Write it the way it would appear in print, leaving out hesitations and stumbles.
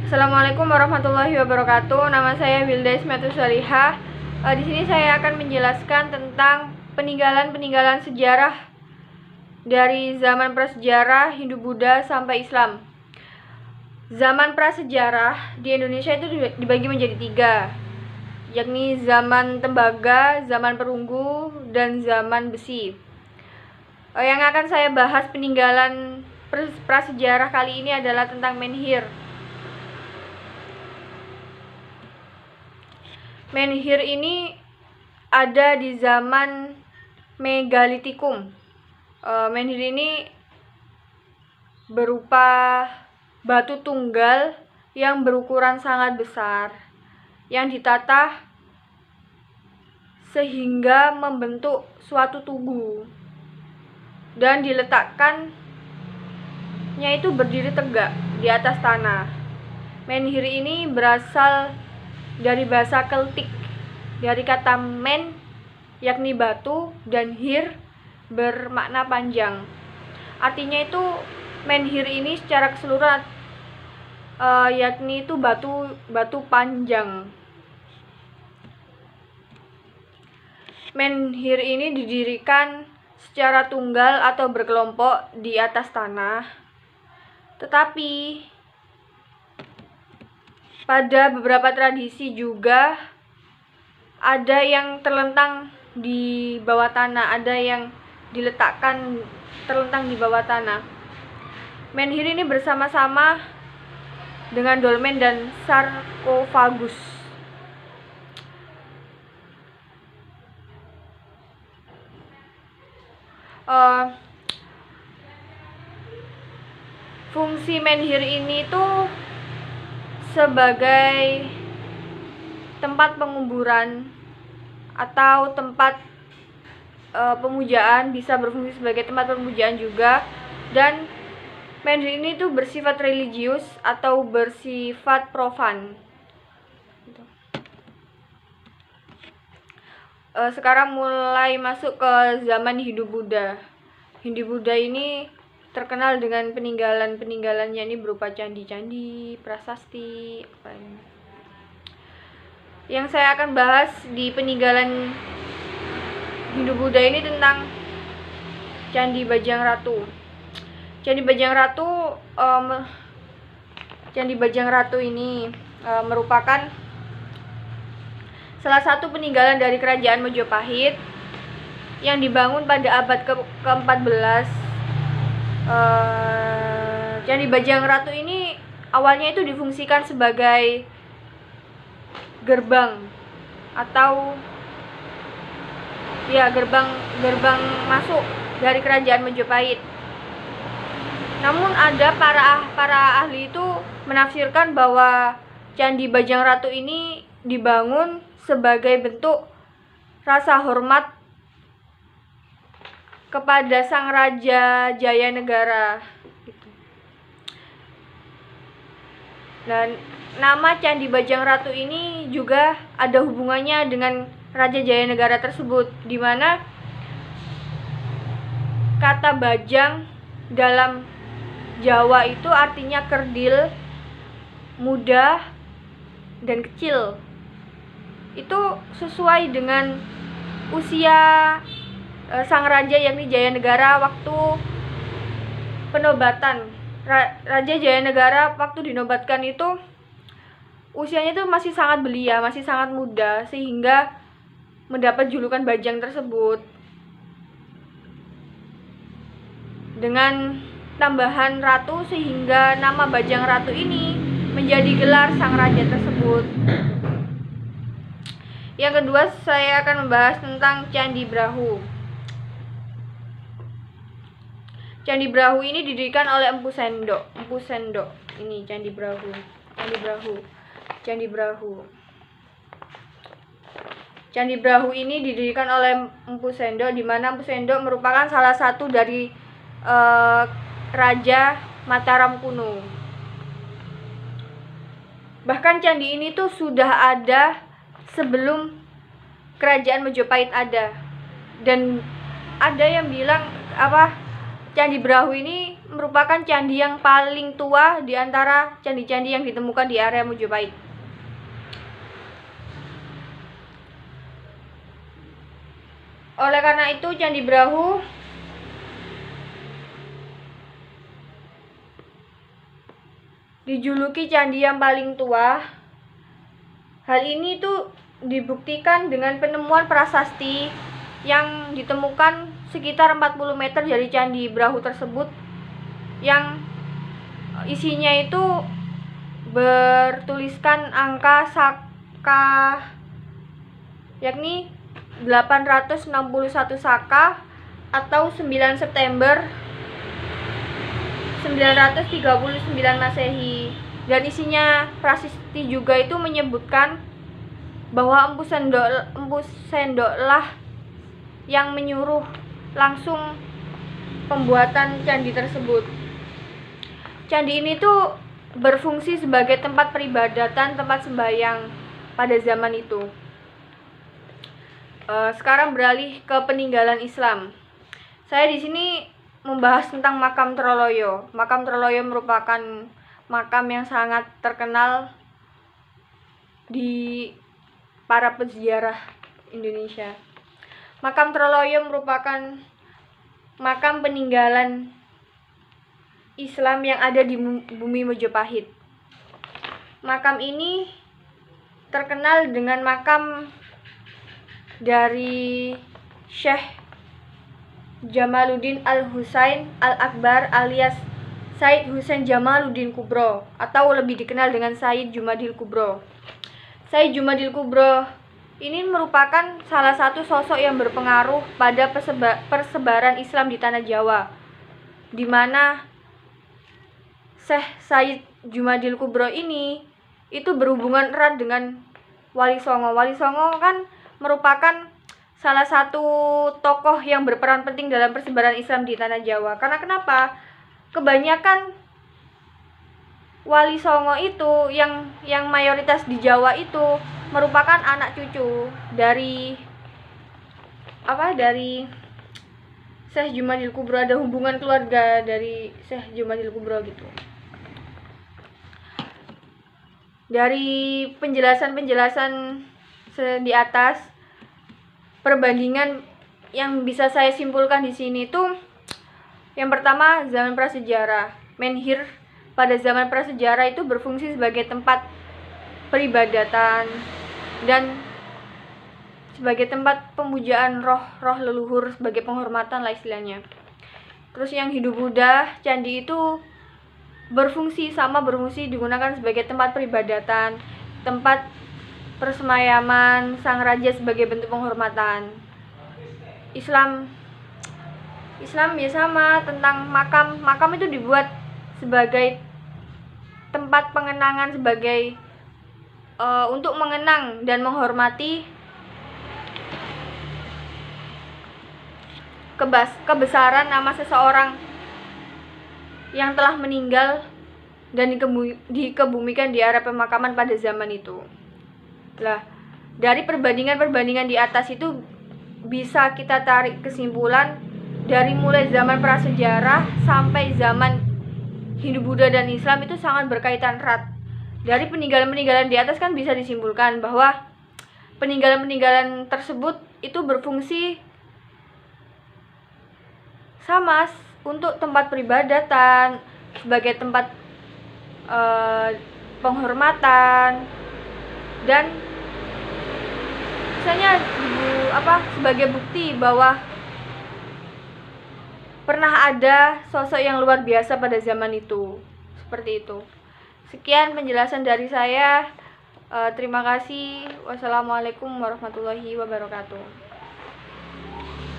Assalamualaikum warahmatullahi wabarakatuh. Nama saya Wilda Ismatul Salihah. Di sini saya akan menjelaskan tentang peninggalan sejarah dari zaman prasejarah Hindu-Buddha sampai Islam. Zaman prasejarah di Indonesia itu dibagi menjadi 3, yakni zaman tembaga, zaman perunggu, dan zaman besi. Yang akan saya bahas peninggalan prasejarah kali ini adalah tentang menhir. Menhir ini ada di zaman Megalitikum. Menhir ini berupa batu tunggal yang berukuran sangat besar, yang ditata sehingga membentuk suatu tugu dan diletakkannya itu berdiri tegak di atas tanah. Menhir ini berasal dari bahasa Keltik, dari kata men yakni batu dan hir bermakna panjang. Artinya itu menhir ini secara keseluruhan yakni itu batu panjang. Menhir ini didirikan secara tunggal atau berkelompok di atas tanah. Tetapi pada beberapa tradisi juga ada yang terlentang di bawah tanah, ada yang diletakkan terlentang di bawah tanah. Menhir ini bersama-sama dengan dolmen dan sarkofagus. Fungsi menhir ini tuh sebagai tempat penguburan atau tempat pemujaan, bisa berfungsi sebagai tempat pemujaan juga. Dan menhir ini tuh bersifat religius atau bersifat profan. Sekarang mulai masuk ke zaman Hindu-Buddha. Hindu-Buddha ini terkenal dengan peninggalannya ini berupa candi-candi, prasasti, Yang saya akan bahas di peninggalan Hindu-Buddha ini tentang Candi Bajang Ratu. Candi Bajang Ratu ini merupakan salah satu peninggalan dari kerajaan Majapahit yang dibangun pada abad ke-14. Candi Bajang Ratu ini awalnya itu difungsikan sebagai gerbang atau gerbang masuk dari kerajaan Majapahit. Namun ada para ahli itu menafsirkan bahwa Candi Bajang Ratu ini dibangun sebagai bentuk rasa hormat kepada Sang Raja Jayanegara. Dan nama Candi Bajang Ratu ini juga ada hubungannya dengan Raja Jayanegara tersebut, di mana kata bajang dalam Jawa itu artinya kerdil, muda, dan kecil. Itu sesuai dengan usia sang raja yakni Jayanegara waktu penobatan. Raja Jayanegara waktu dinobatkan itu usianya itu masih sangat belia, masih sangat muda, sehingga mendapat julukan bajang tersebut. Dengan tambahan ratu sehingga nama Bajang Ratu ini menjadi gelar sang raja tersebut. Yang kedua, saya akan membahas tentang Candi Brahu. Candi Brahu ini didirikan oleh Empu Sendok. Ini Candi Brahu. Candi Brahu ini didirikan oleh Empu Sendok, di mana Empu Sendok merupakan salah satu dari Raja Mataram kuno. Bahkan candi ini tuh sudah ada sebelum kerajaan Majapahit ada. Dan ada yang bilang Candi Brahu ini merupakan candi yang paling tua di antara candi-candi yang ditemukan di area Mojopahit. Oleh karena itu, Candi Brahu dijuluki candi yang paling tua. Hal ini tuh dibuktikan dengan penemuan prasasti yang ditemukan sekitar 40 meter dari Candi Brahu tersebut, yang isinya itu bertuliskan angka Saka, yakni 861 Saka atau 9 September 939 Masehi. Dan isinya prasasti juga itu menyebutkan bahwa Empu Sendoklah yang menyuruh langsung pembuatan candi tersebut. Candi ini tuh berfungsi sebagai tempat peribadatan, tempat sembahyang pada zaman itu. Sekarang beralih ke peninggalan Islam. Saya di sini membahas tentang makam Troloyo. Makam Troloyo merupakan makam yang sangat terkenal di para peziarah Indonesia. Makam Troloyo merupakan makam peninggalan Islam yang ada di bumi Mojopahit. Makam ini terkenal dengan makam dari Syekh Jamaluddin Al-Husain Al-Akbar alias Said Husain Jamaluddin Kubro, atau lebih dikenal dengan Said Jumadil Kubro. Said Jumadil Kubro ini merupakan salah satu sosok yang berpengaruh pada persebaran Islam di tanah Jawa, di mana Syekh Said Jumadil Kubro ini itu berhubungan erat dengan Wali Songo. Wali Songo kan merupakan salah satu tokoh yang berperan penting dalam persebaran Islam di tanah Jawa. Karena kenapa? Kebanyakan Wali Songo itu yang mayoritas di Jawa itu merupakan anak cucu dari Syekh Jumadil Kubro. Ada hubungan keluarga dari Syekh Jumadil Kubro gitu. Dari penjelasan di atas, perbandingan yang bisa saya simpulkan di sini tuh, yang pertama, zaman prasejarah. Menhir pada zaman prasejarah itu berfungsi sebagai tempat peribadatan dan sebagai tempat pemujaan roh leluhur, sebagai penghormatan lah istilahnya. Terus yang Hindu-Buddha, candi itu berfungsi digunakan sebagai tempat peribadatan, tempat persemayaman sang raja sebagai bentuk penghormatan. Islam ya sama, tentang makam itu dibuat sebagai tempat pengenangan, sebagai untuk mengenang dan menghormati kebesaran nama seseorang yang telah meninggal dan dikebumikan di area pemakaman pada zaman itu. Lah, dari perbandingan di atas itu bisa kita tarik kesimpulan dari mulai zaman prasejarah sampai zaman Hindu-Buddha dan Islam itu sangat berkaitan erat. Dari peninggalan-peninggalan di atas kan bisa disimpulkan bahwa peninggalan-peninggalan tersebut itu berfungsi sama untuk tempat peribadatan, sebagai tempat penghormatan, dan misalnya sebagai bukti bahwa pernah ada sosok yang luar biasa pada zaman itu. Seperti itu. Sekian penjelasan dari saya. Terima kasih. Wassalamualaikum warahmatullahi wabarakatuh.